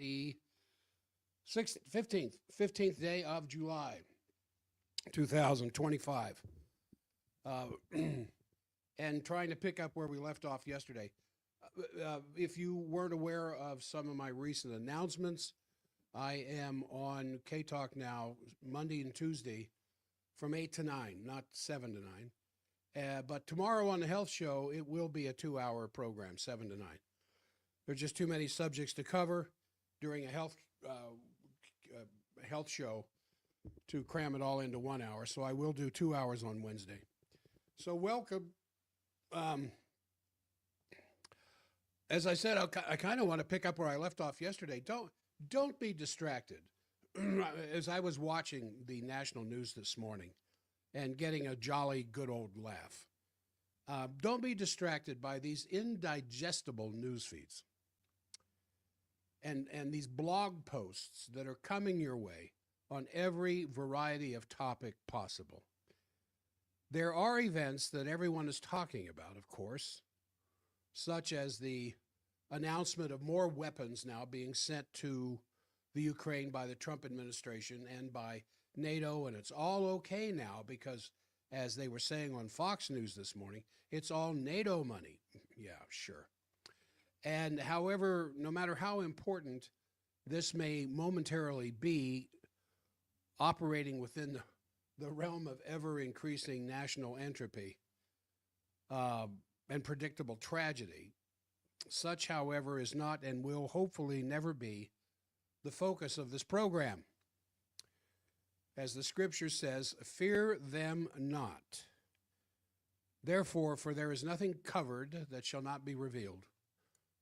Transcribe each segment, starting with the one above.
the 15th day of July, 2025. Uh, and trying to pick up where we left off yesterday. If you weren't aware of some of my recent announcements, I am on K Talk now Monday and Tuesday from 8 to 9, not 7 to 9. But tomorrow on the health show, it will be a 2-hour program, 7 to 9. There's just too many subjects to cover during a health show to cram it all into 1 hour. So I will do 2 hours on Wednesday. So welcome. As I said, I kind of want to pick up where I left off yesterday. Don't be distracted. As I was watching the national news this morning and getting a jolly good old laugh, don't be distracted by these indigestible news feeds and these blog posts that are coming your way on every variety of topic possible. There are events that everyone is talking about, of course, such as the announcement of more weapons now being sent to the Ukraine by the Trump administration and by NATO, and it's all okay now because, as they were saying on Fox News this morning, it's all NATO money. Yeah, sure. And however, no matter how important this may momentarily be, operating within the realm of ever-increasing national entropy and predictable tragedy, such, however, is not and will hopefully never be the focus of this program. As the scripture says, fear them not. Therefore, for there is nothing covered that shall not be revealed,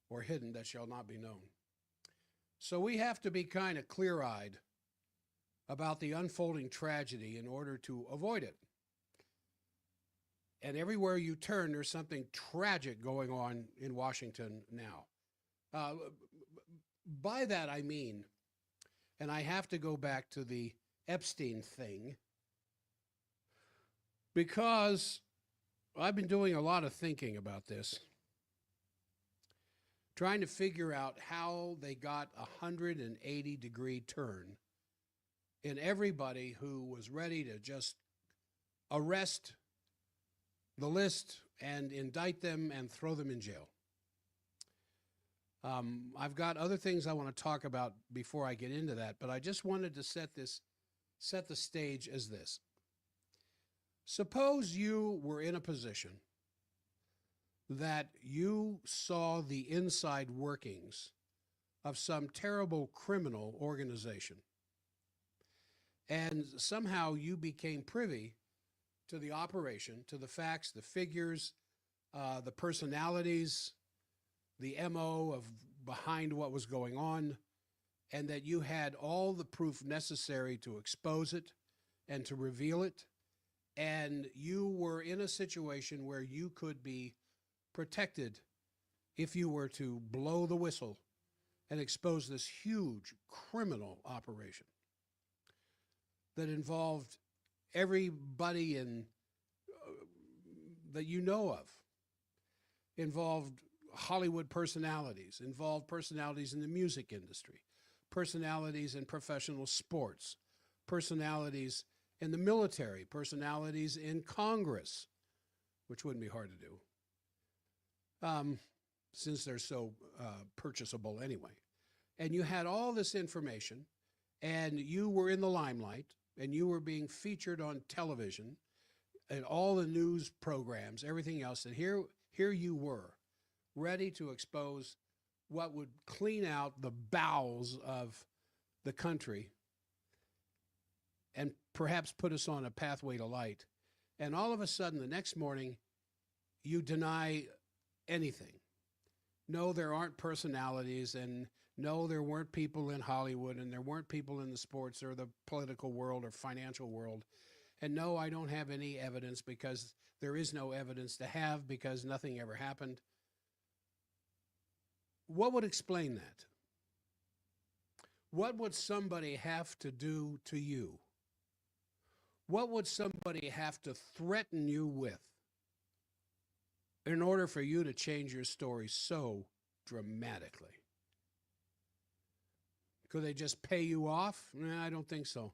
or hidden that shall not be known. So we have to be kind of clear-eyed about the unfolding tragedy in order to avoid it. And everywhere you turn, there's something tragic going on in Washington now. By that I mean, and I have to go back to the Epstein thing, because I've been doing a lot of thinking about this, trying to figure out how they got a 180-degree turn in everybody who was ready to just arrest the list and indict them and throw them in jail. I've got other things I want to talk about before I get into that, but I just wanted to set the stage as this. Suppose you were in a position that you saw the inside workings of some terrible criminal organization, and somehow you became privy to the operation, to the facts, the figures, the personalities, the MO of behind what was going on, and that you had all the proof necessary to expose it and to reveal it, and you were in a situation where you could be protected if you were to blow the whistle and expose this huge criminal operation that involved everybody that you know of, involved Hollywood personalities, involved personalities in the music industry, personalities in professional sports, personalities in the military, personalities in Congress, which wouldn't be hard to do, since they're so purchasable anyway. And you had all this information, and you were in the limelight, and you were being featured on television and all the news programs, everything else, and here you were, ready to expose what would clean out the bowels of the country and perhaps put us on a pathway to light. And all of a sudden, the next morning, you deny anything. No, there aren't personalities, and no, there weren't people in Hollywood, and there weren't people in the sports or the political world or financial world. And no, I don't have any evidence because there is no evidence to have because nothing ever happened. What would explain that? What would somebody have to do to you? What would somebody have to threaten you with in order for you to change your story so dramatically? Could they just pay you off? Nah, I don't think so.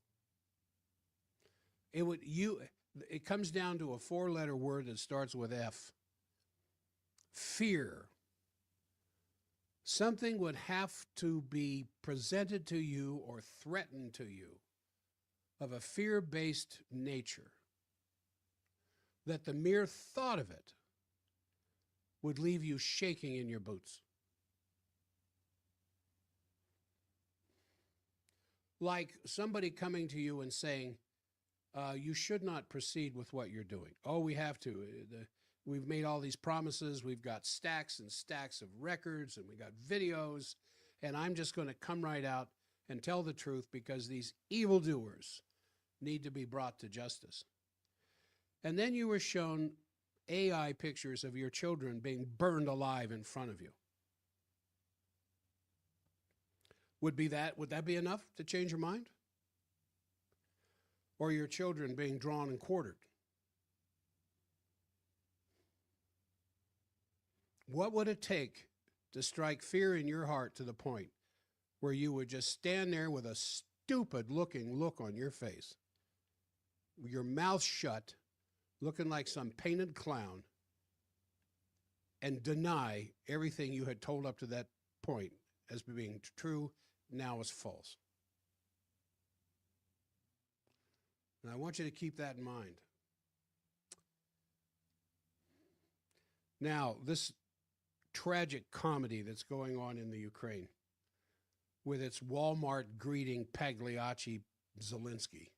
It comes down to a four-letter word that starts with F. Fear. Something would have to be presented to you or threatened to you of a fear-based nature that the mere thought of it would leave you shaking in your boots. Like somebody coming to you and saying, you should not proceed with what you're doing. Oh, we have to. We've made all these promises. We've got stacks and stacks of records, and we got videos, and I'm just going to come right out and tell the truth because these evildoers need to be brought to justice. And then you were shown AI pictures of your children being burned alive in front of you. Would that be enough to change your mind? Or your children being drawn and quartered? What would it take to strike fear in your heart to the point where you would just stand there with a stupid looking look on your face, your mouth shut, looking like some painted clown, and deny everything you had told up to that point as being true, now is false? And I want you to keep that in mind. Now, this tragic comedy that's going on in the Ukraine with its Walmart greeting Pagliacci Zelensky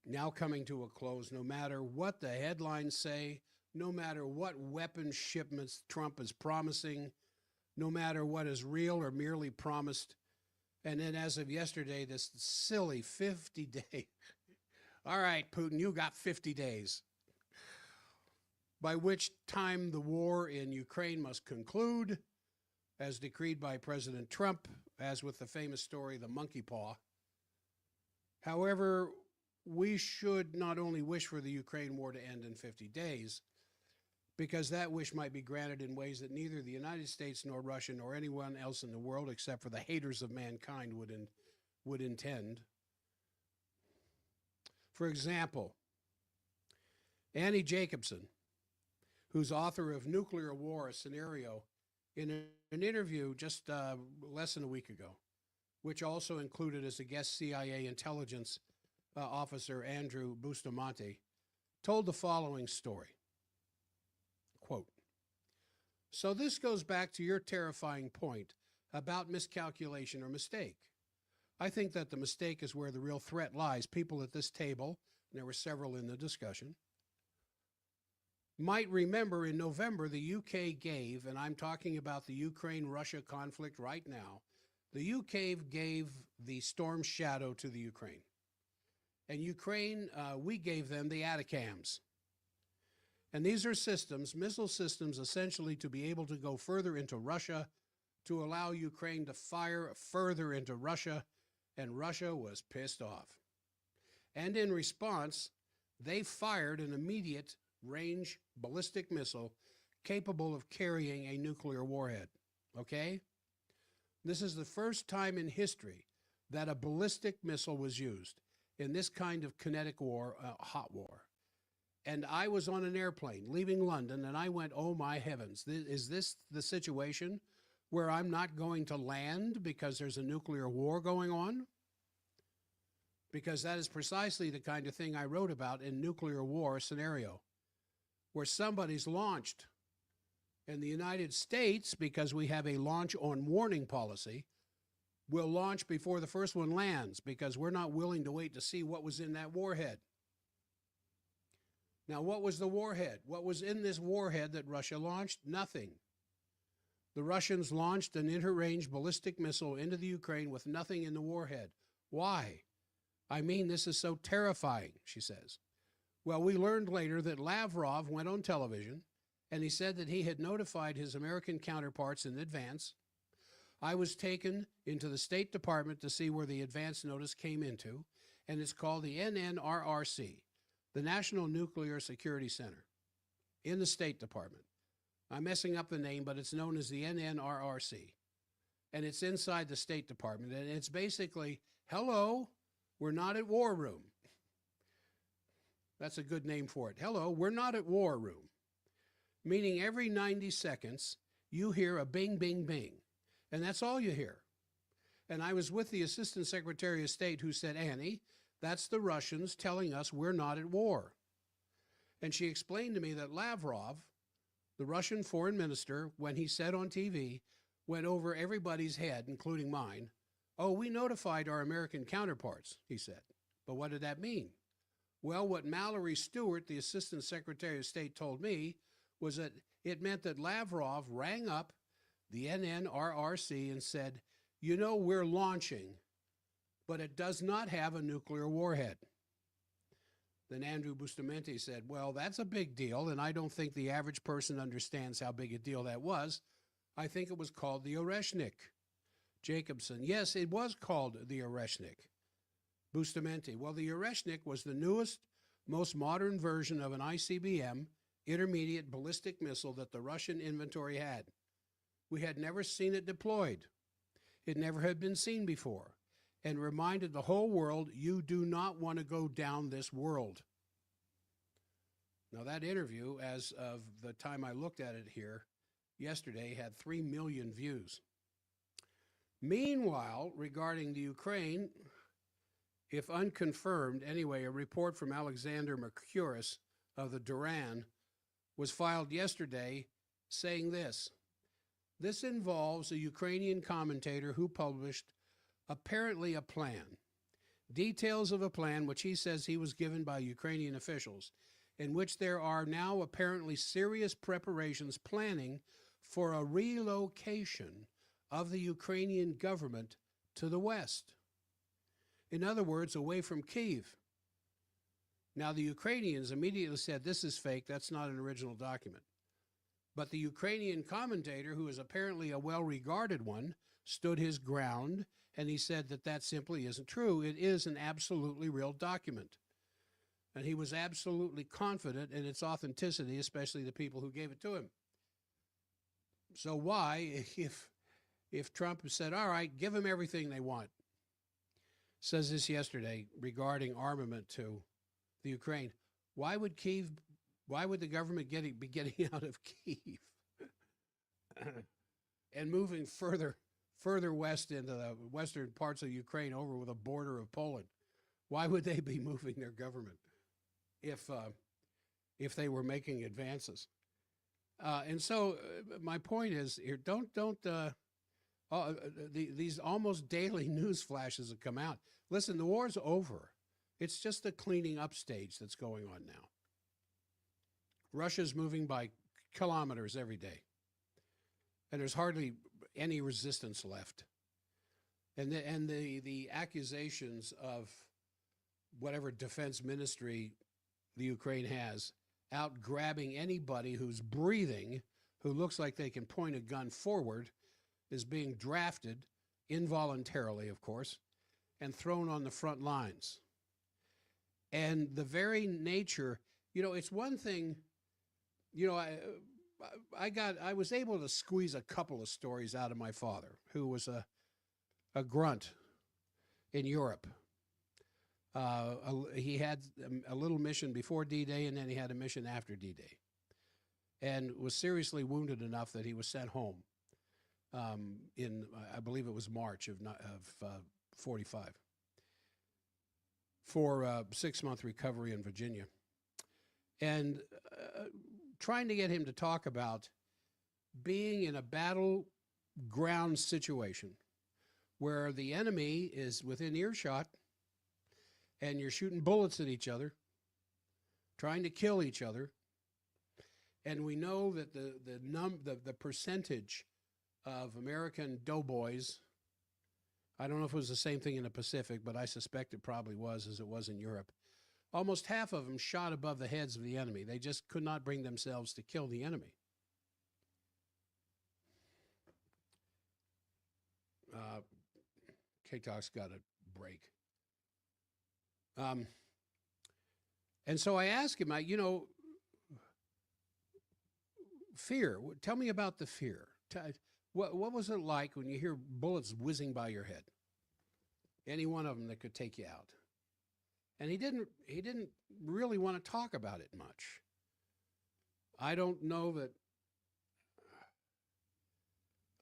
now coming to a close, no matter what the headlines say, no matter what weapon shipments Trump is promising, no matter what is real or merely promised. And then as of yesterday, this silly 50-day, all right, Putin, you got 50 days, by which time the war in Ukraine must conclude, as decreed by President Trump, as with the famous story, the monkey paw. However, we should not only wish for the Ukraine war to end in 50 days, because that wish might be granted in ways that neither the United States nor Russia nor anyone else in the world except for the haters of mankind would intend. For example, Annie Jacobsen, who's author of Nuclear War, a Scenario, in an interview just less than a week ago, which also included as a guest CIA intelligence officer Andrew Bustamante, told the following story. Quote, "So this goes back to your terrifying point about miscalculation or mistake. I think that the mistake is where the real threat lies. People at this table, and there were several in the discussion, might remember in November the UK gave, and I'm talking about the Ukraine-Russia conflict right now, the UK gave the Storm Shadow to the Ukraine. And Ukraine, we gave them the ATACMS. And these are systems, missile systems, essentially to be able to go further into Russia, to allow Ukraine to fire further into Russia, and Russia was pissed off. And in response, they fired an immediate range ballistic missile capable of carrying a nuclear warhead, okay? This is the first time in history that a ballistic missile was used in this kind of kinetic war, hot war. And I was on an airplane leaving London, and I went, oh my heavens, is this the situation where I'm not going to land because there's a nuclear war going on? Because that is precisely the kind of thing I wrote about in Nuclear War Scenario, where somebody's launched. And the United States, because we have a launch on warning policy, will launch before the first one lands because we're not willing to wait to see what was in that warhead. Now, what was the warhead? What was in this warhead that Russia launched? Nothing. The Russians launched an inter-range ballistic missile into the Ukraine with nothing in the warhead. Why? I mean, this is so terrifying, she says. Well, we learned later that Lavrov went on television and he said that he had notified his American counterparts in advance. I was taken into the State Department to see where the advance notice came into, and it's called the NNRRC, the National Nuclear Security Center, in the State Department. I'm messing up the name, but it's known as the NNRRC. and it's inside the State Department, and it's basically, hello, we're not at war room. That's a good name for it. Hello, we're not at war room. Meaning every 90 seconds, you hear a bing, bing, bing. And that's all you hear. And I was with the Assistant Secretary of State who said, Annie, that's the Russians telling us we're not at war. And she explained to me that Lavrov, the Russian foreign minister, when he said on TV, went over everybody's head, including mine. Oh, we notified our American counterparts, he said. But what did that mean? Well, what Mallory Stewart, the Assistant Secretary of State, told me was that it meant that Lavrov rang up the NNRRC and said, you know, we're launching, but it does not have a nuclear warhead. Then Andrew Bustamante said, well, that's a big deal, and I don't think the average person understands how big a deal that was. I think it was called the Oreshnik. Jacobson, yes, it was called the Oreshnik. Bustamante, well, the Oreshnik was the newest, most modern version of an ICBM, intermediate ballistic missile that the Russian inventory had. We had never seen it deployed. It never had been seen before, and reminded the whole world, you do not want to go down this world. Now that interview, as of the time I looked at it here yesterday, had 3 million views. Meanwhile, regarding the Ukraine, if unconfirmed, anyway, a report from Alexander Mercouris of the Duran was filed yesterday saying this. This involves a Ukrainian commentator who published apparently a plan, details of a plan which he says he was given by Ukrainian officials, in which there are now apparently serious preparations planning for a relocation of the Ukrainian government to the West. In other words, away from Kyiv. Now, the Ukrainians immediately said, this is fake, that's not an original document. But the Ukrainian commentator, who is apparently a well-regarded one, stood his ground, and he said that that simply isn't true. It is an absolutely real document. And he was absolutely confident in its authenticity, especially the people who gave it to him. So why, if Trump said, all right, give them everything they want, says this yesterday regarding armament to the Ukraine, why would the government be getting out of Kyiv and moving further west into the western parts of Ukraine over with a border of Poland? Why would they be moving their government if they were making advances? And so my point is here, these almost daily news flashes that come out. Listen, the war's over. It's just a cleaning up stage that's going on now. Russia's moving by kilometers every day, and there's hardly any resistance left. And the accusations of whatever defense ministry the Ukraine has out grabbing anybody who's breathing, who looks like they can point a gun forward, is being drafted, involuntarily, of course, and thrown on the front lines. And the very nature, you know, it's one thing, you know, I was able to squeeze a couple of stories out of my father, who was a grunt in Europe. He had a little mission before D-Day, and then he had a mission after D-Day, and was seriously wounded enough that he was sent home in, I believe it was March of 45, for a 6-month recovery in Virginia. And trying to get him to talk about being in a battleground situation where the enemy is within earshot and you're shooting bullets at each other, trying to kill each other. And we know that the percentage of American doughboys, I don't know if it was the same thing in the Pacific, but I suspect it probably was, as it was in Europe. Almost half of them shot above the heads of the enemy. They just could not bring themselves to kill the enemy. K-Talk's got a break. And so I asked him, fear. Tell me about the fear. What was it like when you hear bullets whizzing by your head? Any one of them that could take you out. And he didn't really want to talk about it much. I don't know that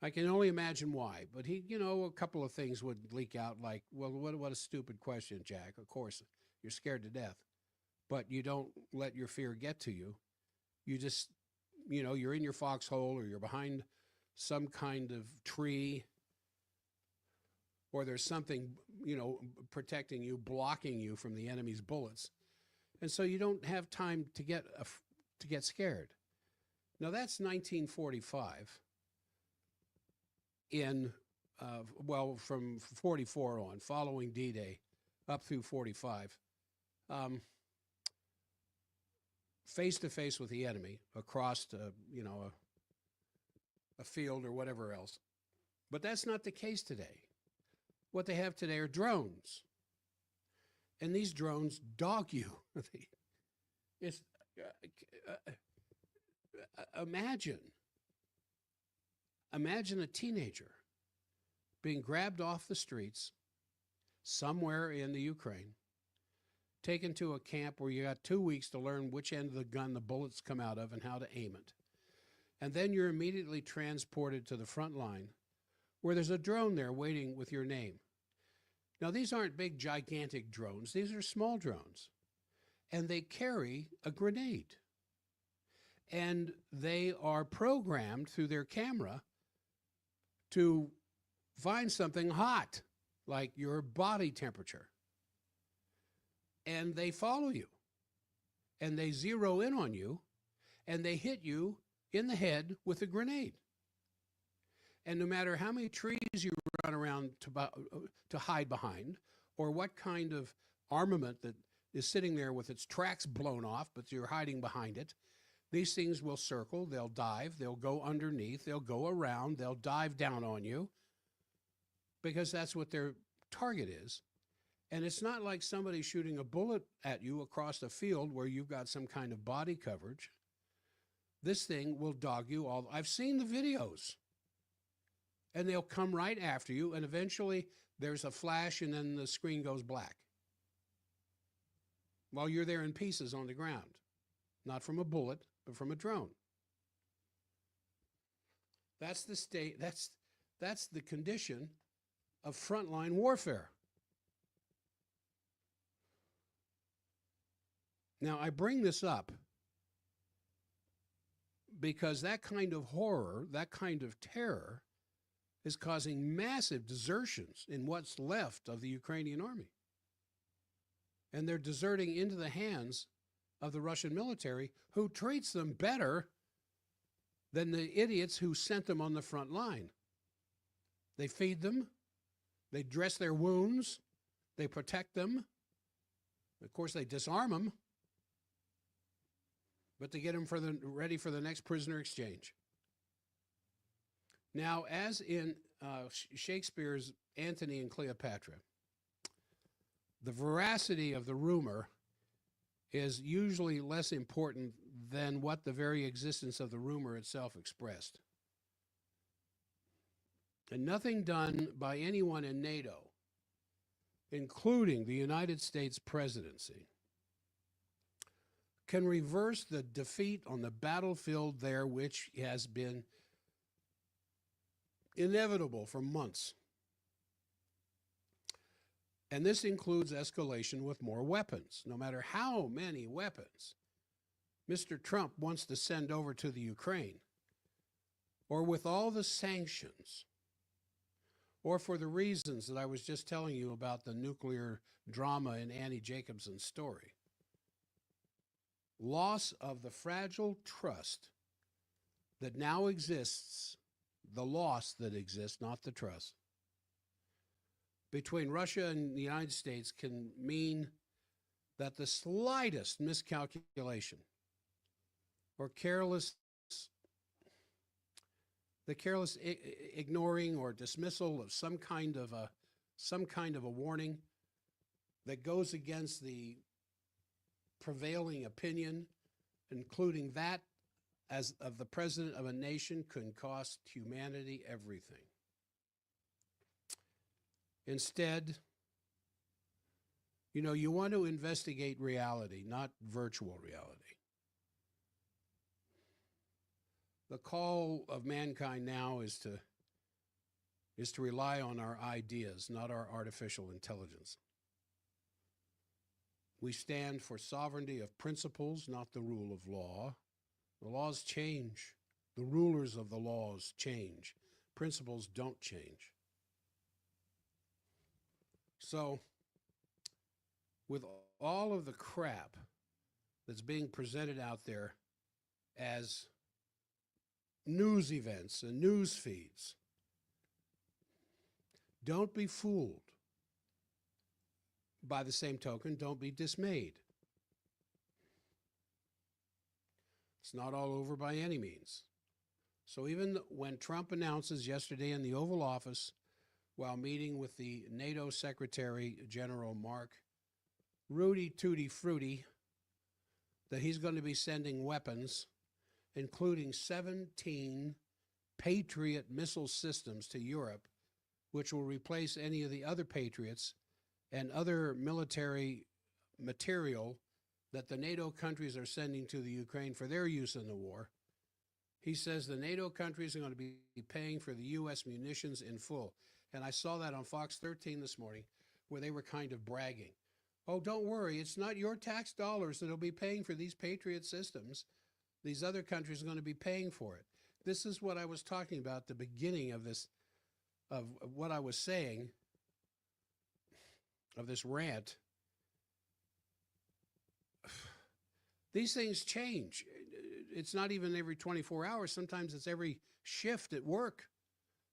I can only imagine why, but he, a couple of things would leak out like, well, what a stupid question, Jack. Of course, you're scared to death, but you don't let your fear get to you. You just, you're in your foxhole or you're behind some kind of tree or there's something, protecting you, blocking you from the enemy's bullets. And so you don't have time to get scared. Now that's 1945 from 44 on, following D-Day up through 45, face to face with the enemy across a field or whatever else. But that's not the case today. What they have today are drones. And these drones dog you. It's, imagine a teenager being grabbed off the streets somewhere in the Ukraine, taken to a camp where you got 2 weeks to learn which end of the gun the bullets come out of and how to aim it. And then you're immediately transported to the front line where there's a drone there waiting with your name. Now, these aren't big, gigantic drones. These are small drones. And they carry a grenade. And they are programmed through their camera to find something hot, like your body temperature. And they follow you. And they zero in on you. And they hit you in the head with a grenade. And no matter how many trees you run around to hide behind, or what kind of armament that is sitting there with its tracks blown off, but you're hiding behind it, these things will circle, they'll dive, they'll go underneath, they'll go around, they'll dive down on you, because that's what their target is. And it's not like somebody shooting a bullet at you across a field where you've got some kind of body coverage. This thing will dog you all. I've seen the videos. And they'll come right after you, and eventually there's a flash, and then the screen goes black while you're there in pieces on the ground, not from a bullet, but from a drone. That's the state. That's the condition of frontline warfare. Now, I bring this up because that kind of horror, that kind of terror, is causing massive desertions in what's left of the Ukrainian army. And they're deserting into the hands of the Russian military, who treats them better than the idiots who sent them on the front line. They feed them, they dress their wounds, they protect them. Of course, they disarm them, but they get them ready for the next prisoner exchange. Now, as in Shakespeare's Antony and Cleopatra, the veracity of the rumor is usually less important than what the very existence of the rumor itself expressed. And nothing done by anyone in NATO, including the United States presidency, can reverse the defeat on the battlefield there, which has been inevitable for months. And this includes escalation with more weapons. No matter how many weapons Mr. Trump wants to send over to the Ukraine, or with all the sanctions, or for the reasons that I was just telling you about the nuclear drama in Annie Jacobson's story, loss of the fragile trust that now exists, the loss that exists, not the trust, between Russia and the United States can mean that the slightest miscalculation or careless ignoring or dismissal of some kind of a warning that goes against the prevailing opinion, including that as of the president of a nation can cost humanity everything. Instead, you want to investigate reality, not virtual reality. The call of mankind now is to rely on our ideas, not our artificial intelligence. We stand for sovereignty of principles, not the rule of law. The laws change. The rulers of the laws change. Principles don't change. So, with all of the crap that's being presented out there as news events and news feeds, don't be fooled. By the same token, don't be dismayed. It's not all over by any means. So even when Trump announces yesterday in the Oval Office, while meeting with the NATO Secretary General Mark Rudy Tutti Frutti, that he's going to be sending weapons, including 17 Patriot missile systems to Europe, which will replace any of the other Patriots and other military material that the NATO countries are sending to the Ukraine for their use in the war. He says the NATO countries are going to be paying for the U.S. munitions in full. And I saw that on Fox 13 this morning, where they were kind of bragging. Oh, don't worry, it's not your tax dollars that will be paying for these Patriot systems. These other countries are going to be paying for it. This is what I was talking about at the beginning of this, of what I was saying, of this rant. These things change. It's not even every 24 hours. Sometimes it's every shift at work.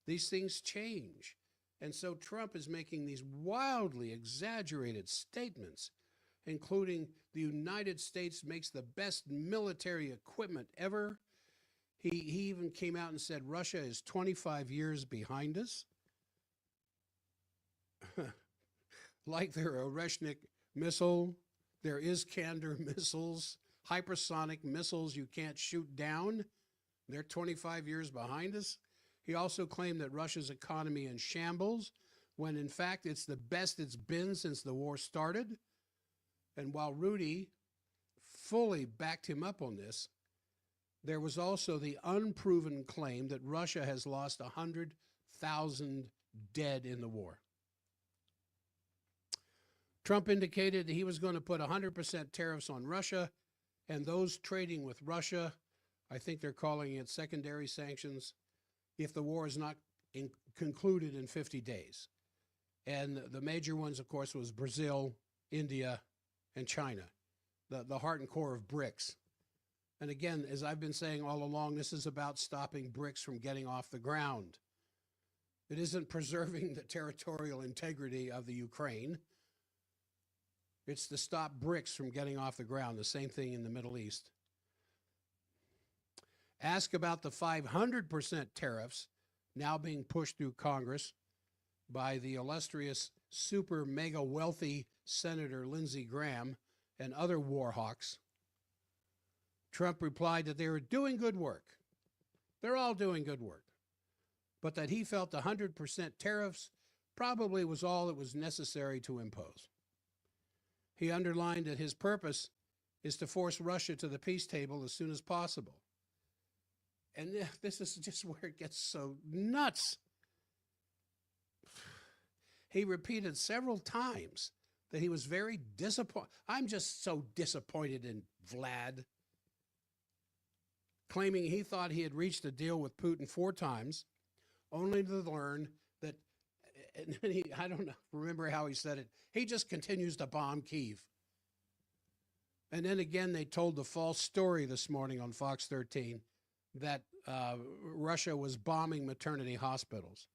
These things change. And so Trump is making these wildly exaggerated statements, including the United States makes the best military equipment ever. He even came out and said Russia is 25 years behind us. Like their Oreshnik missile, there Iskander missiles, hypersonic missiles you can't shoot down. They're 25 years behind us. He also claimed that Russia's economy in shambles, when in fact it's the best it's been since the war started. And while Rudy fully backed him up on this, there was also the unproven claim that Russia has lost 100,000 dead in the war. Trump indicated that he was going to put 100% tariffs on Russia, and those trading with Russia, I think they're calling it secondary sanctions, if the war is not concluded in 50 days. And the major ones, of course, was Brazil, India, and China, the heart and core of BRICS. And again, as I've been saying all along, this is about stopping BRICS from getting off the ground. It isn't preserving the territorial integrity of the Ukraine. It's to stop BRICS from getting off the ground, the same thing in the Middle East. Ask about the 500% tariffs now being pushed through Congress by the illustrious super mega wealthy Senator Lindsey Graham and other war hawks. Trump replied that they were doing good work. They're all doing good work. But that he felt 100% tariffs probably was all that was necessary to impose. He underlined that his purpose is to force Russia to the peace table as soon as possible. And this is just where it gets so nuts. He repeated several times that he was very disappointed. I'm just so disappointed in Vlad, claiming he thought he had reached a deal with Putin 4 times, only to learn that, and I don't know, remember how he said it, he just continues to bomb Kyiv. And then again, they told the false story this morning on Fox 13 that Russia was bombing maternity hospitals.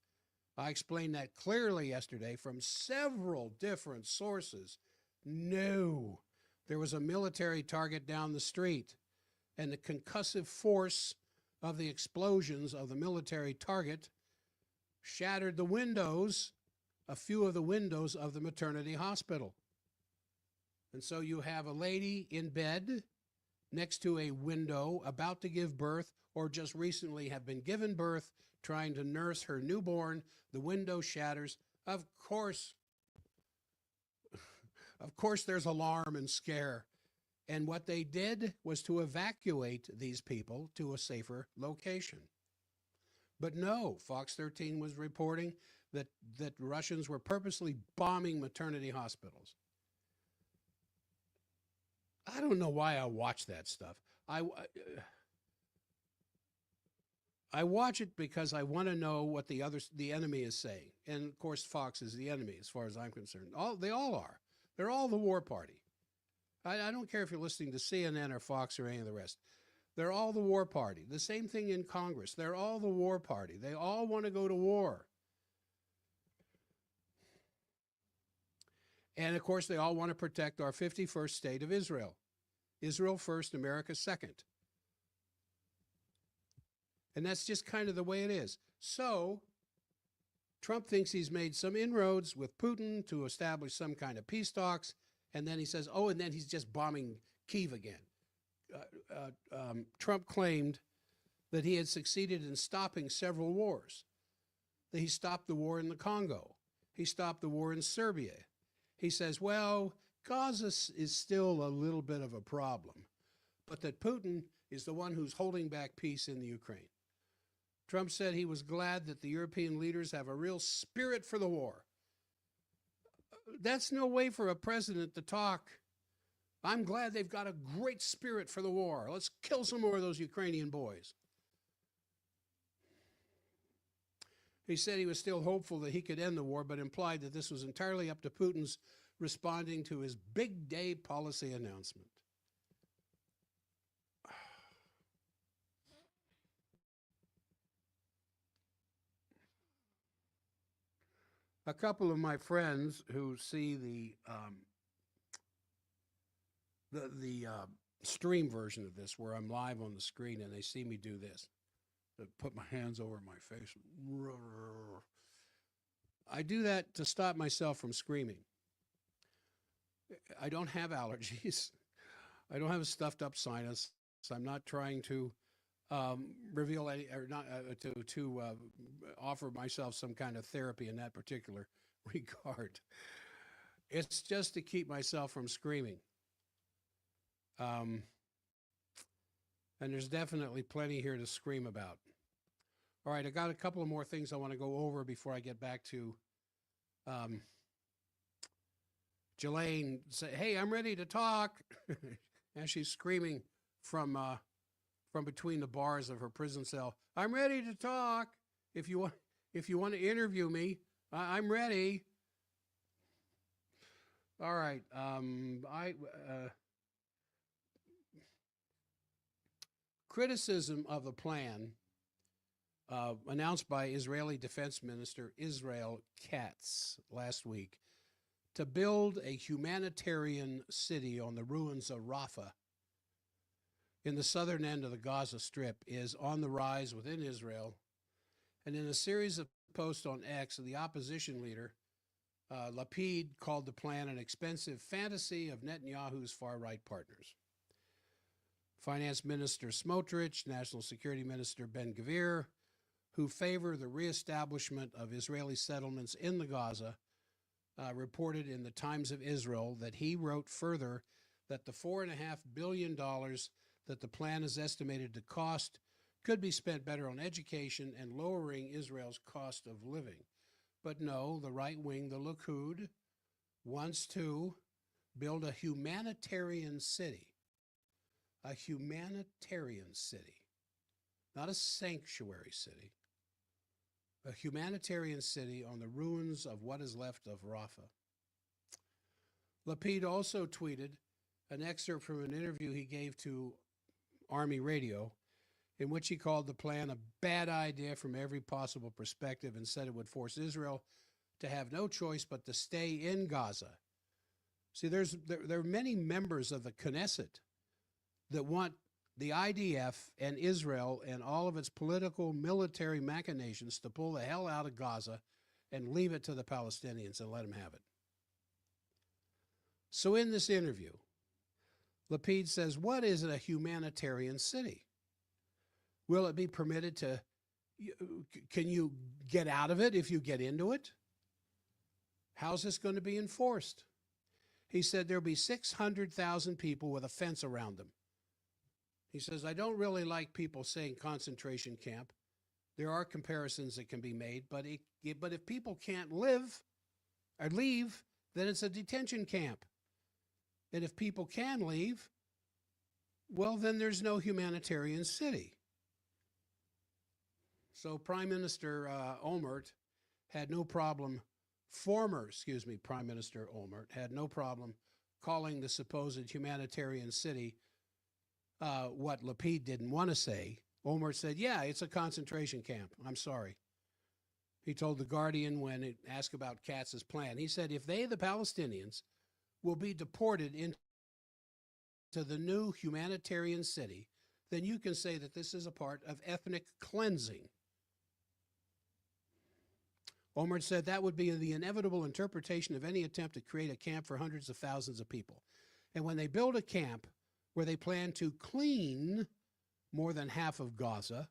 I explained that clearly yesterday from several different sources. No, there was a military target down the street, and the concussive force of the explosions of the military target shattered the windows, a few of the windows of the maternity hospital. And so you have a lady in bed next to a window, about to give birth, or just recently have been given birth, trying to nurse her newborn. The window shatters. Of course, there's alarm and scare. And what they did was to evacuate these people to a safer location. But no, Fox 13 was reporting that Russians were purposely bombing maternity hospitals. I don't know why I watch that stuff. I watch it because I want to know what the enemy is saying. And of course, Fox is the enemy as far as I'm concerned. They all are. They're all the war party. I don't care if you're listening to CNN or Fox or any of the rest. They're all the war party. The same thing in Congress. They're all the war party. They all want to go to war. And of course, they all want to protect our 51st state of Israel. Israel first, America second. And that's just kind of the way it is. So Trump thinks he's made some inroads with Putin to establish some kind of peace talks. And then he says, oh, and then he's just bombing Kyiv again. Trump claimed that he had succeeded in stopping several wars. That he stopped the war in the Congo. He stopped the war in Serbia. He says, well, Gaza is still a little bit of a problem, but that Putin is the one who's holding back peace in the Ukraine. Trump said he was glad that the European leaders have a real spirit for the war. That's no way for a president to talk. I'm glad they've got a great spirit for the war. Let's kill some more of those Ukrainian boys. He said he was still hopeful that he could end the war, but implied that this was entirely up to Putin's responding to his big day policy announcement. A couple of my friends who see the stream version of this, where I'm live on the screen and they see me do this, I put my hands over my face. I do that to stop myself from screaming. I don't have allergies. I don't have a stuffed up sinus. So I'm not trying to reveal any, or not to offer myself some kind of therapy in that particular regard. It's just to keep myself from screaming. And there's definitely plenty here to scream about. All right, I got a couple of more things I want to go over before I get back to Jelaine. Say, hey, I'm ready to talk. And she's screaming from between the bars of her prison cell. I'm ready to talk. If you want to interview me, I'm ready. All right. Criticism of the plan announced by Israeli Defense Minister Israel Katz last week to build a humanitarian city on the ruins of Rafah in the southern end of the Gaza Strip is on the rise within Israel. And in a series of posts on X, the opposition leader, Lapid, called the plan an expensive fantasy of Netanyahu's far-right partners. Finance Minister Smotrich, National Security Minister Ben-Gvir, who favor the reestablishment of Israeli settlements in the Gaza, reported in the Times of Israel that he wrote further that the $4.5 billion that the plan is estimated to cost could be spent better on education and lowering Israel's cost of living. But no, the right wing, the Likud, wants to build a humanitarian city. A humanitarian city, not a sanctuary city. A humanitarian city on the ruins of what is left of Rafah. Lapid also tweeted an excerpt from an interview he gave to Army Radio, in which he called the plan a bad idea from every possible perspective and said it would force Israel to have no choice but to stay in Gaza. See, there are many members of the Knesset that want the IDF and Israel and all of its political military machinations to pull the hell out of Gaza and leave it to the Palestinians and let them have it. So in this interview, Lapid says, what is a humanitarian city? Will it be permitted to, can you get out of it if you get into it? How's this going to be enforced? He said there'll be 600,000 people with a fence around them. He says, I don't really like people saying concentration camp. There are comparisons that can be made, but if people can't live or leave, then it's a detention camp. And if people can leave, well, then there's no humanitarian city. So Prime Minister Olmert had no problem, Prime Minister Olmert had no problem calling the supposed humanitarian city what Lapid didn't want to say. Olmert said, yeah, it's a concentration camp. I'm sorry. He told The Guardian when it asked about Katz's plan, he said, if they, the Palestinians, will be deported into the new humanitarian city, then you can say that this is a part of ethnic cleansing. Olmert said that would be the inevitable interpretation of any attempt to create a camp for hundreds of thousands of people. And when they build a camp where they plan to clean more than half of Gaza,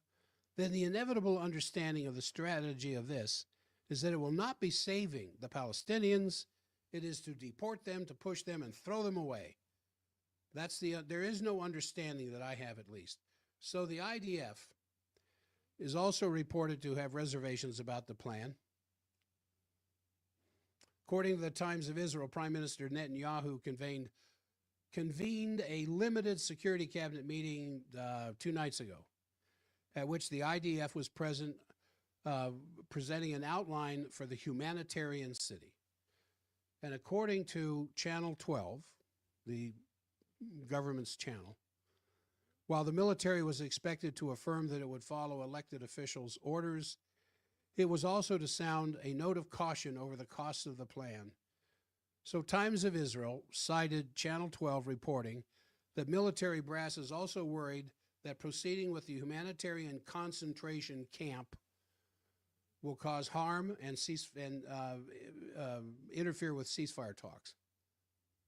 then the inevitable understanding of the strategy of this is that it will not be saving the Palestinians. It is to deport them, to push them, and throw them away. There is no understanding that I have, at least. So the IDF is also reported to have reservations about the plan. According to the Times of Israel, Prime Minister Netanyahu convened a limited security cabinet meeting 2 nights ago, at which the IDF was present, presenting an outline for the humanitarian city. And according to Channel 12, the government's channel, while the military was expected to affirm that it would follow elected officials' orders, it was also to sound a note of caution over the costs of the plan. So Times of Israel cited Channel 12 reporting that military brass is also worried that proceeding with the humanitarian concentration camp will cause harm and interfere with ceasefire talks.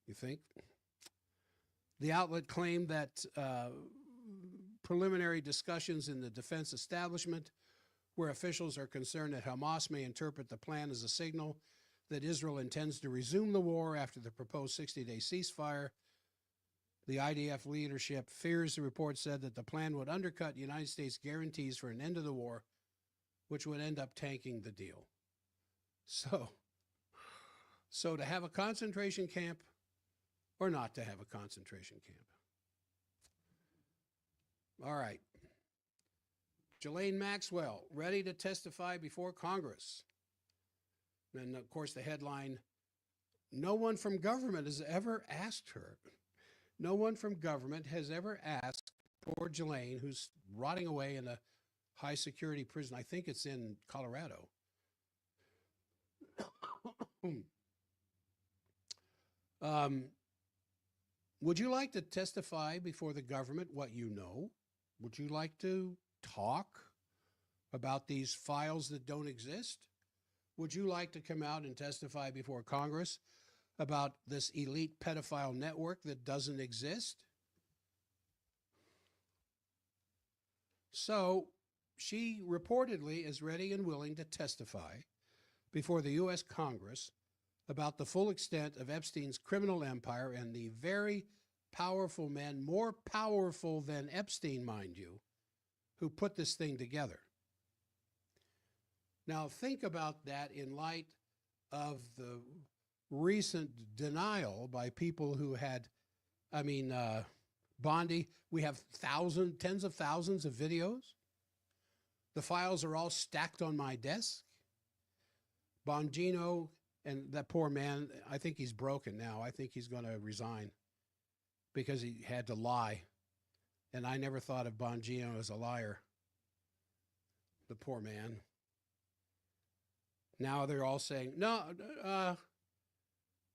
You think? The outlet claimed that preliminary discussions in the defense establishment, where officials are concerned that Hamas may interpret the plan as a signal that Israel intends to resume the war after the proposed 60-day ceasefire. The IDF leadership fears, the report said, that the plan would undercut United States guarantees for an end to the war, which would end up tanking the deal. So to have a concentration camp or not to have a concentration camp. All right. Ghislaine Maxwell, ready to testify before Congress. And of course the headline, no one from government has ever asked her. No one from government has ever asked poor Ghislaine, who's rotting away in a high security prison. I think it's in Colorado. Would you like to testify before the government what you know? Would you like to talk about these files that don't exist? Would you like to come out and testify before Congress about this elite pedophile network that doesn't exist? So she reportedly is ready and willing to testify before the U.S. Congress about the full extent of Epstein's criminal empire and the very powerful men, more powerful than Epstein, mind you, who put this thing together. Now think about that in light of the recent denial by people who had, Bondi, we have tens of thousands of videos. The files are all stacked on my desk. Bongino, and that poor man, I think he's broken now. I think he's going to resign because he had to lie. And I never thought of Bongino as a liar. The poor man. Now they're all saying, no,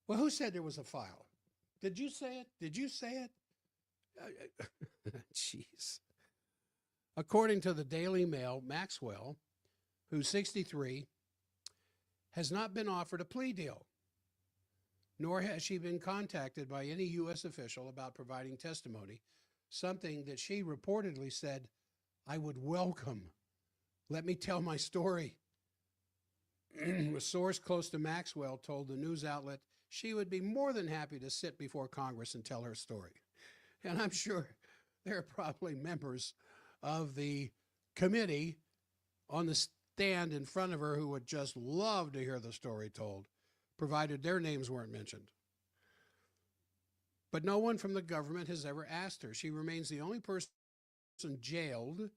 well, who said there was a file? Did you say it? Did you say it? Jeez. According to the Daily Mail, Maxwell, who's 63, has not been offered a plea deal. nor has she been contacted by any U.S. official about providing testimony, something that she reportedly said, "I would welcome. Let me tell my story." A source close to Maxwell told the news outlet she would be more than happy to sit before Congress and tell her story. And I'm sure there are probably members of the committee on the stand in front of her who would just love to hear the story told, provided their names weren't mentioned. But no one from the government has ever asked her. She remains the only person jailed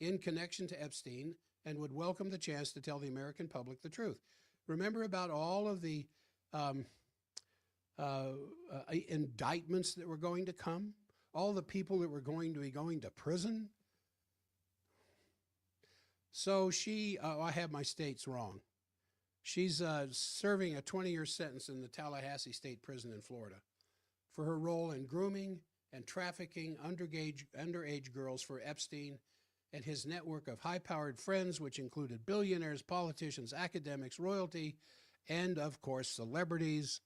in connection to Epstein and would welcome the chance to tell the American public the truth. Remember about all of the indictments that were going to come? All the people that were going to be going to prison? So I have my states wrong. She's serving a 20-year sentence in the Tallahassee State Prison in Florida for her role in grooming and trafficking underage girls for Epstein and his network of high-powered friends, which included billionaires, politicians, academics, royalty, and, of course, celebrities.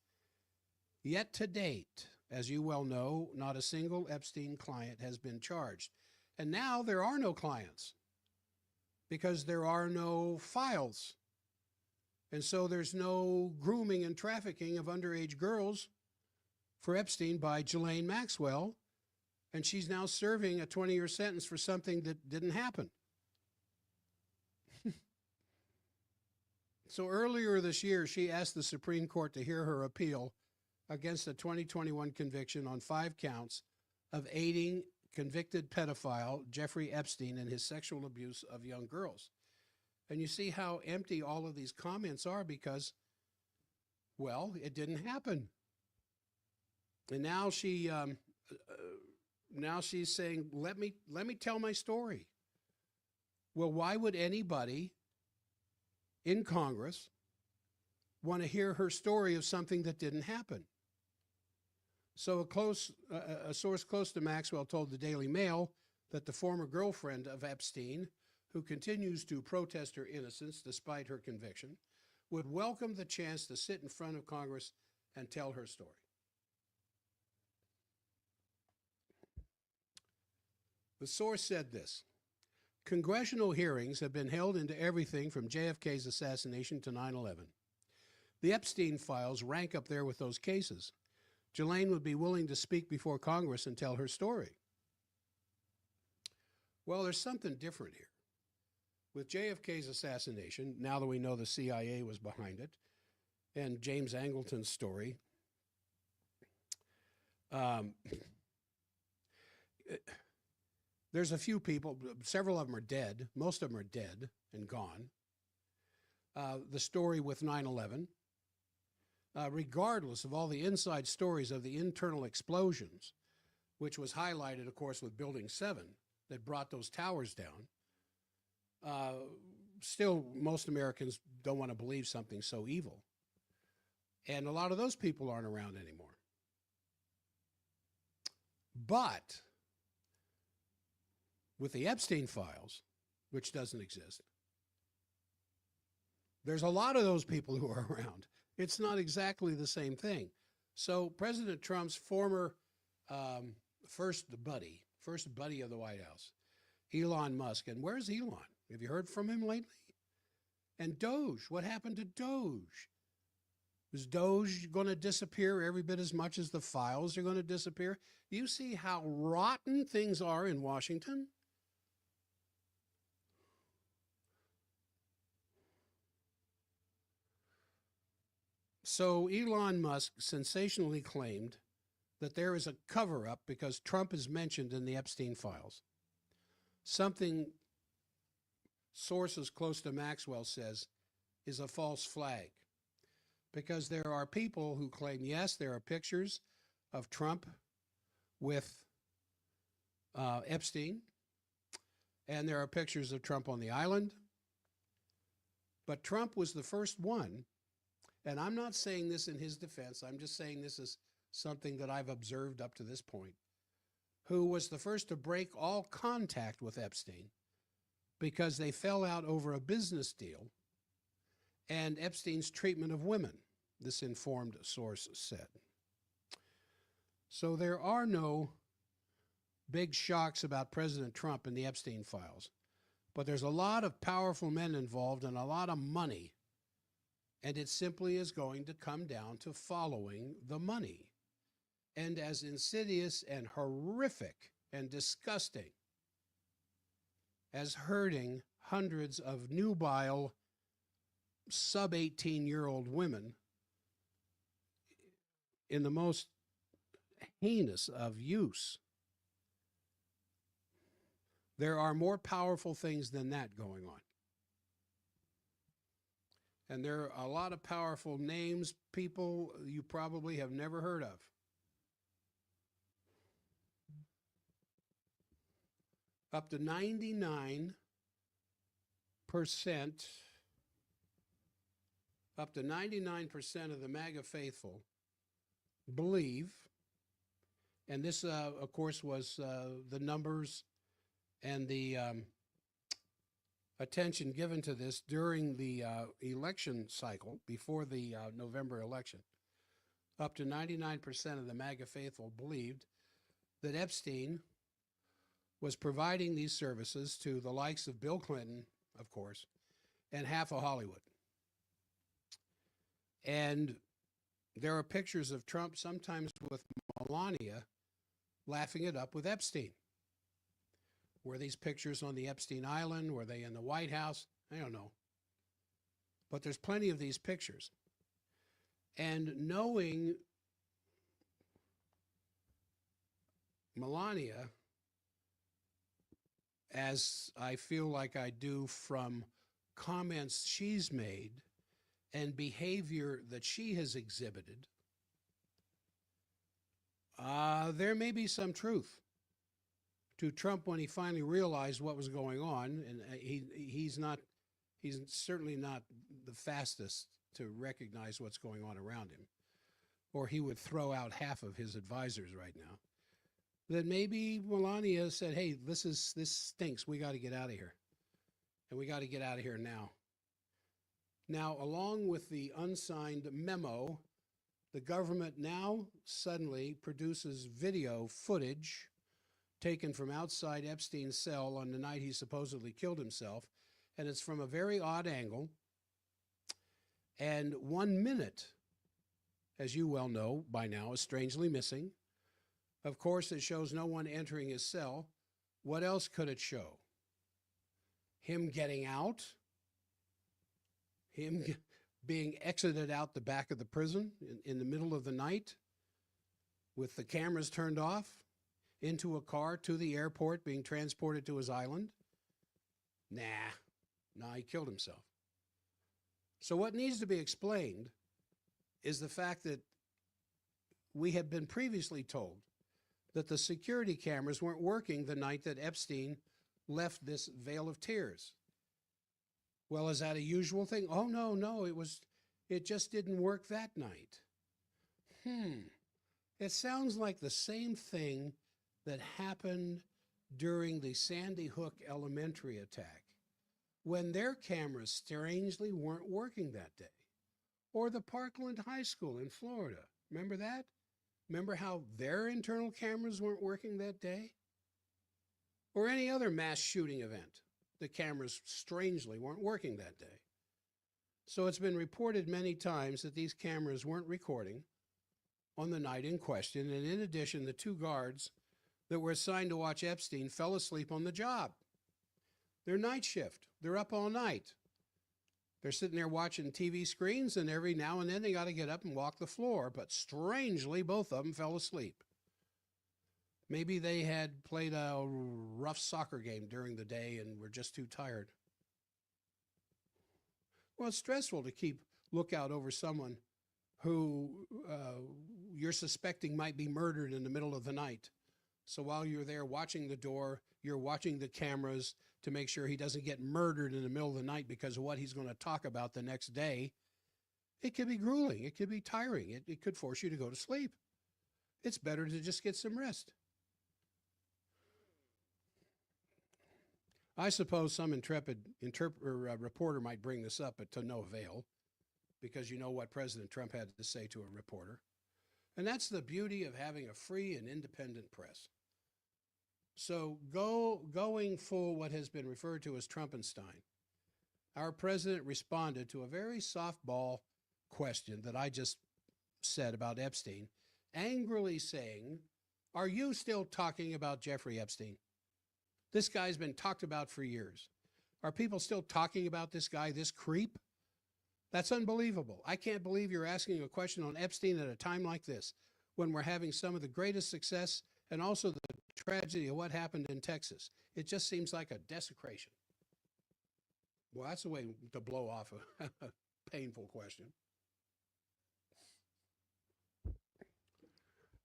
Yet to date, as you well know, not a single Epstein client has been charged. And now there are no clients because there are no files. And so there's no grooming and trafficking of underage girls for Epstein by Ghislaine Maxwell, and she's now serving a 20-year sentence for something that didn't happen. So earlier this year, she asked the Supreme Court to hear her appeal against a 2021 conviction on 5 counts of aiding convicted pedophile Jeffrey Epstein in his sexual abuse of young girls. And you see how empty all of these comments are because, well, it didn't happen. And now she's saying, let me tell my story. Well, why would anybody in Congress want to hear her story of something that didn't happen? So a source close to Maxwell told the Daily Mail that the former girlfriend of Epstein, who continues to protest her innocence despite her conviction, would welcome the chance to sit in front of Congress and tell her story. The source said this: congressional hearings have been held into everything from JFK's assassination to 9/11. The Epstein files rank up there with those cases. Ghislaine would be willing to speak before Congress and tell her story. Well, there's something different here. With JFK's assassination, now that we know the CIA was behind it, and James Angleton's story, there's a few people, several of them are dead. Most of them are dead and gone. The story with 9/11, regardless of all the inside stories of the internal explosions, which was highlighted, of course, with Building 7 that brought those towers down, still most Americans don't want to believe something so evil. And a lot of those people aren't around anymore. But with the Epstein files, which doesn't exist, there's a lot of those people who are around. It's not exactly the same thing. So President Trump's former first buddy of the White House, Elon Musk, and where's Elon? Have you heard from him lately? And Doge, what happened to Doge? Is Doge going to disappear every bit as much as the files are going to disappear? Do you see how rotten things are in Washington? So Elon Musk sensationally claimed that there is a cover-up because Trump is mentioned in the Epstein files. Something sources close to Maxwell says is a false flag, because there are people who claim, yes, there are pictures of Trump with Epstein, and there are pictures of Trump on the island, but Trump was the first one, and I'm not saying this in his defense, I'm just saying this is something that I've observed up to this point, who was the first to break all contact with Epstein because they fell out over a business deal and Epstein's treatment of women. this informed source said. So there are no big shocks about President Trump and the Epstein files, but there's a lot of powerful men involved and a lot of money, and it simply is going to come down to following the money. And as insidious and horrific and disgusting as hurting hundreds of nubile sub-18-year-old women in the most heinous of use, there are more powerful things than that going on. And there are a lot of powerful names, people you probably have never heard of. Up to 99% of the MAGA faithful believe, and this, of course, was the numbers and the attention given to this during the election cycle, before the November election. Up to 99% of the MAGA faithful believed that Epstein was providing these services to the likes of Bill Clinton, of course, and half of Hollywood. And there are pictures of Trump, sometimes with Melania, laughing it up with Epstein. Were these pictures on the Epstein Island? Were they in the White House? I don't know. But there's plenty of these pictures. And knowing Melania, as I feel like I do from comments she's made and behavior that she has exhibited, there may be some truth to Trump when he finally realized what was going on. And he's certainly not the fastest to recognize what's going on around him, or he would throw out half of his advisors right now. That maybe Melania said, hey, this stinks. We got to get out of here. And we got to get out of here now. Now, along with the unsigned memo, the government now suddenly produces video footage taken from outside Epstein's cell on the night he supposedly killed himself. And it's from a very odd angle. And 1 minute, as you well know by now, is strangely missing. Of course, it shows no one entering his cell. What else could it show? Him getting out? Him being exited out the back of the prison in the middle of the night with the cameras turned off, into a car to the airport, being transported to his island? Nah, he killed himself. So what needs to be explained is the fact that we had been previously told that the security cameras weren't working the night that Epstein left this Vale of Tears. Well, is that a usual thing? Oh, no, it just didn't work that night. It sounds like the same thing that happened during the Sandy Hook Elementary attack, when their cameras strangely weren't working that day. Or the Parkland High School in Florida. Remember that? Remember how their internal cameras weren't working that day? Or any other mass shooting event, the cameras strangely weren't working that day. So it's been reported many times that these cameras weren't recording on the night in question. And in addition, the 2 guards that were assigned to watch Epstein fell asleep on the job. They're night shift. They're up all night. They're sitting there watching TV screens, and every now and then they got to get up and walk the floor. But strangely, both of them fell asleep. Maybe they had played a rough soccer game during the day and were just too tired. Well, it's stressful to keep lookout over someone who you're suspecting might be murdered in the middle of the night. So while you're there watching the door, you're watching the cameras to make sure he doesn't get murdered in the middle of the night because of what he's going to talk about the next day. It could be grueling. It could be tiring. It could force you to go to sleep. It's better to just get some rest. I suppose some intrepid reporter might bring this up, but to no avail. because you know what President Trump had to say to a reporter. And that's the beauty of having a free and independent press. So going full what has been referred to as Trumpenstein, our president responded to a very softball question that I just said about Epstein, angrily saying, "Are you still talking about Jeffrey Epstein? This guy's been talked about for years. Are people still talking about this guy, this creep? That's unbelievable. I can't believe you're asking a question on Epstein at a time like this, when we're having some of the greatest success and also the tragedy of what happened in Texas. It just seems like a desecration." Well, that's a way to blow off a painful question.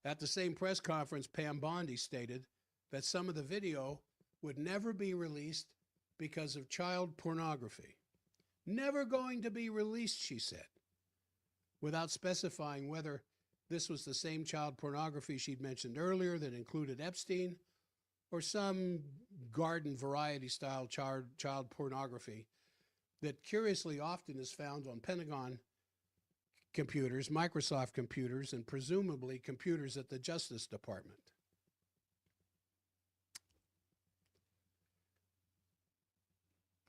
At the same press conference, Pam Bondi stated that some of the video would never be released because of child pornography. Never going to be released, she said, without specifying whether this was the same child pornography she'd mentioned earlier that included Epstein, or some garden variety style child pornography that curiously often is found on Pentagon computers, Microsoft computers, and presumably computers at the Justice Department.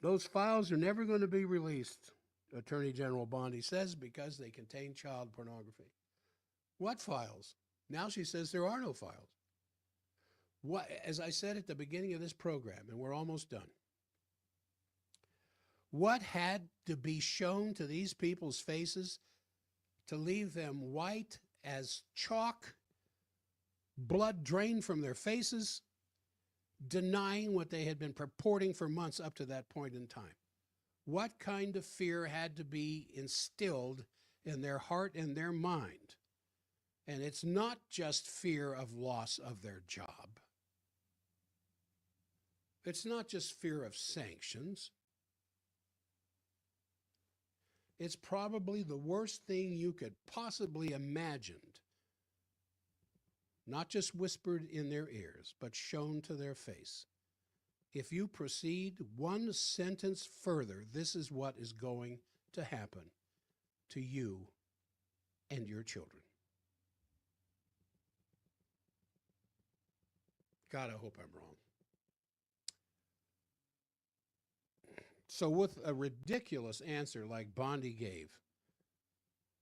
Those files are never going to be released, Attorney General Bondi says, because they contain child pornography. What files? Now she says there are no files. What, as I said at the beginning of this program, and we're almost done, what had to be shown to these people's faces to leave them white as chalk, blood drained from their faces, denying what they had been purporting for months up to that point in time? What kind of fear had to be instilled in their heart and their mind? And it's not just fear of loss of their job. It's not just fear of sanctions. It's probably the worst thing you could possibly imagine, not just whispered in their ears, but shown to their face. If you proceed one sentence further, this is what is going to happen to you and your children. God, I hope I'm wrong. So with a ridiculous answer like Bondi gave,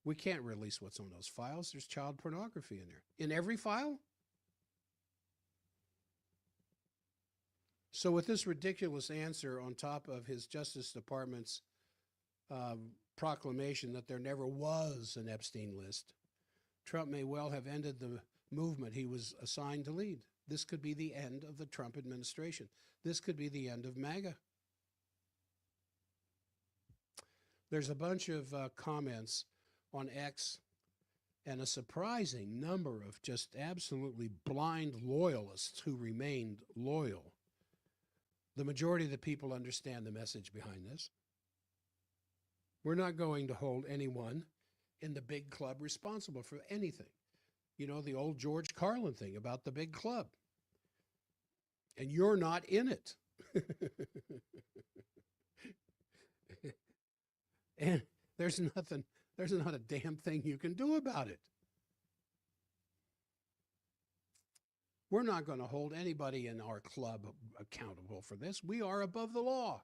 we can't release what's on those files. There's child pornography in there. In every file? So with this ridiculous answer on top of his Justice Department's proclamation that there never was an Epstein list, Trump may well have ended the movement he was assigned to lead. This could be the end of the Trump administration. This could be the end of MAGA. There's a bunch of comments on X and a surprising number of just absolutely blind loyalists who remained loyal. The majority of the people understand the message behind this. We're not going to hold anyone in the big club responsible for anything. You know, the old George Carlin thing about the big club. And you're not in it. And there's not a damn thing you can do about it. We're not going to hold anybody in our club accountable for this. We are above the law.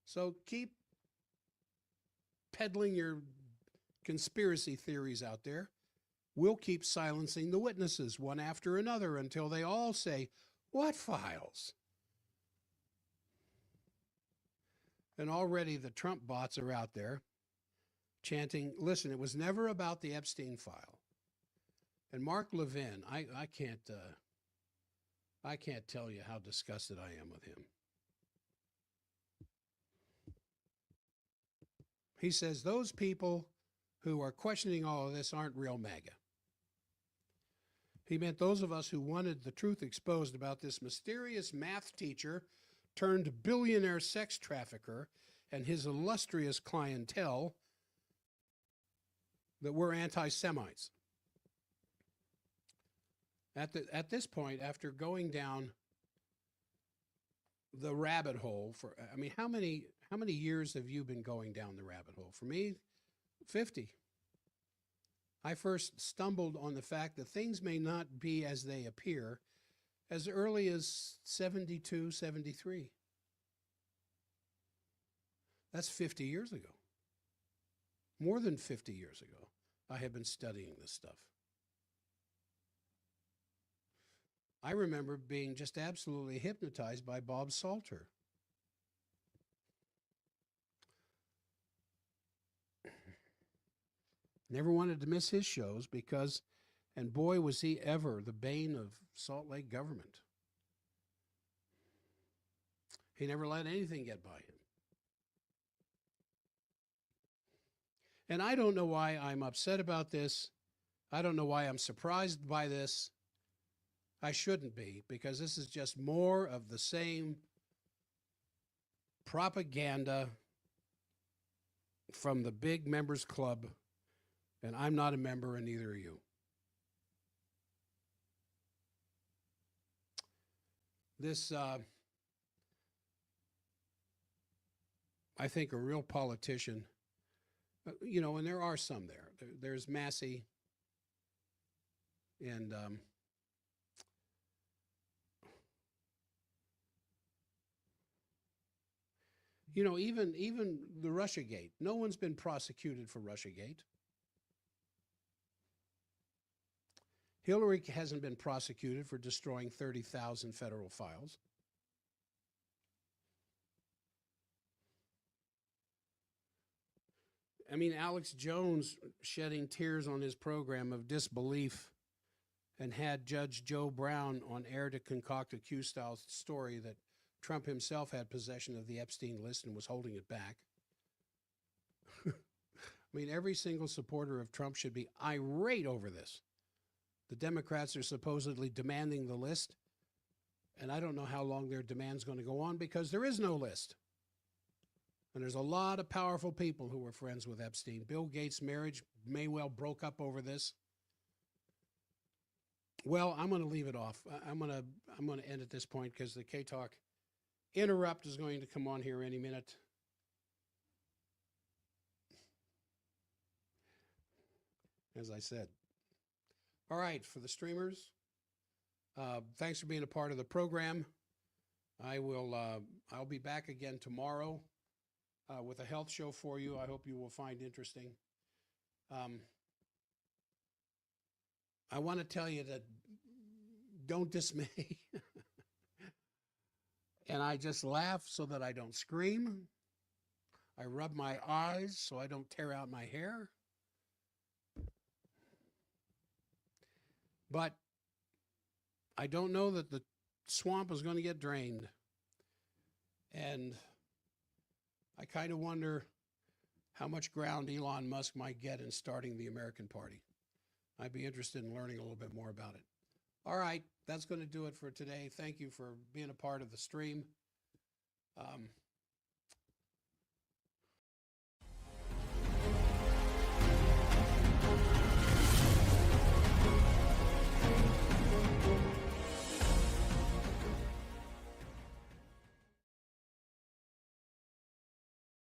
So keep peddling your conspiracy theories out there. We'll keep silencing the witnesses one after another until they all say, "What files?" And already the Trump bots are out there chanting, "Listen, it was never about the Epstein file." And Mark Levin, I can't tell you how disgusted I am with him. He says those people who are questioning all of this aren't real MAGA. He meant those of us who wanted the truth exposed about this mysterious math teacher turned billionaire sex trafficker and his illustrious clientele, that we're anti-Semites. At this point, after going down the rabbit hole for, I mean, how many years have you been going down the rabbit hole? For me, 50. I first stumbled on the fact that things may not be as they appear as early as 72, 73. That's 50 years ago. More than 50 years ago, I have been studying this stuff. I remember being just absolutely hypnotized by Bob Salter. Never wanted to miss his shows because, and boy, was he ever the bane of Salt Lake government. He never let anything get by him. And I don't know why I'm upset about this. I don't know why I'm surprised by this. I shouldn't be, because this is just more of the same propaganda from the big members club, and I'm not a member, and neither are you. This, I think a real politician, you know, and there are some there. There's Massey and you know, even the Russiagate. No one's been prosecuted for Russiagate. Hillary hasn't been prosecuted for destroying 30,000 federal files. I mean, Alex Jones shedding tears on his program of disbelief and had Judge Joe Brown on air to concoct a Q-style story that Trump himself had possession of the Epstein list and was holding it back. I mean, every single supporter of Trump should be irate over this. The Democrats are supposedly demanding the list, and I don't know how long their demand's going to go on because there is no list. And there's a lot of powerful people who were friends with Epstein. Bill Gates' marriage may well broke up over this. Well, I'm going to leave it off. I'm going to end at this point because the K-Talk interrupt is going to come on here any minute. As I said. All right, for the streamers, thanks for being a part of the program. I'll be back again tomorrow with a health show for you. I hope you will find interesting. I want to tell you that don't dismay. And I just laugh so that I don't scream. I rub my eyes so I don't tear out my hair. But I don't know that the swamp is going to get drained. And I kind of wonder how much ground Elon Musk might get in starting the American Party. I'd be interested in learning a little bit more about it. All right, that's going to do it for today. Thank you for being a part of the stream.